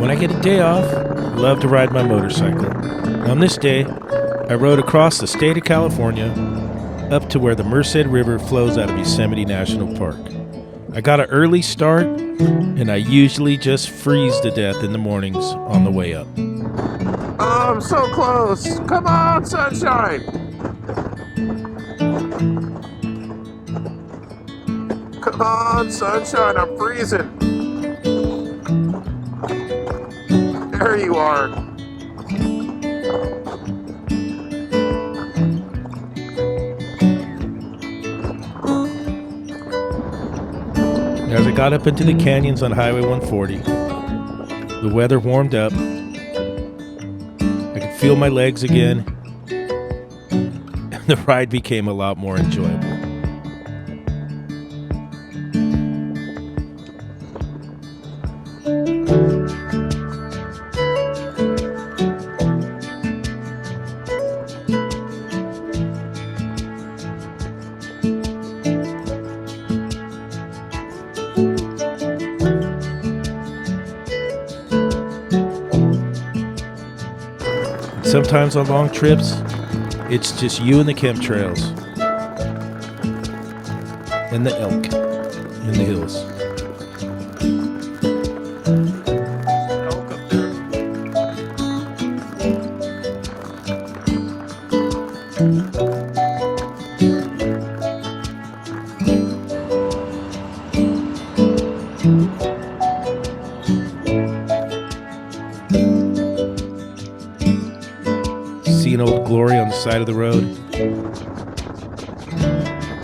When I get a day off, I love to ride my motorcycle. On this day, I rode across the state of California up to where the Merced River flows out of Yosemite National Park. I got an early start, and I usually just freeze to death in the mornings on the way up. Oh, I'm so close. Come on, sunshine. Come on, sunshine. I'm freezing. There you are. As I got up into the canyons on Highway 140, the weather warmed up. I could feel my legs again, and the ride became a lot more enjoyable. Sometimes on long trips, it's just you and the chemtrails and the elk in the hills. Elk up there. Seeing Old Glory on the side of the road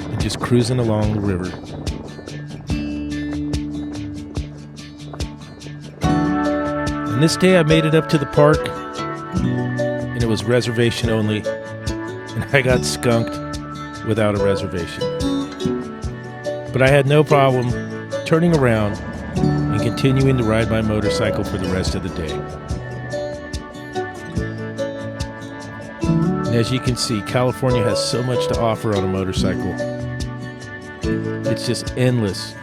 and just cruising along the river. And this day I made it up to the park, and it was reservation only, and I got skunked without a reservation. But I had no problem turning around and continuing to ride my motorcycle for the rest of the day. And as you can see, California has so much to offer on a motorcycle. It's just endless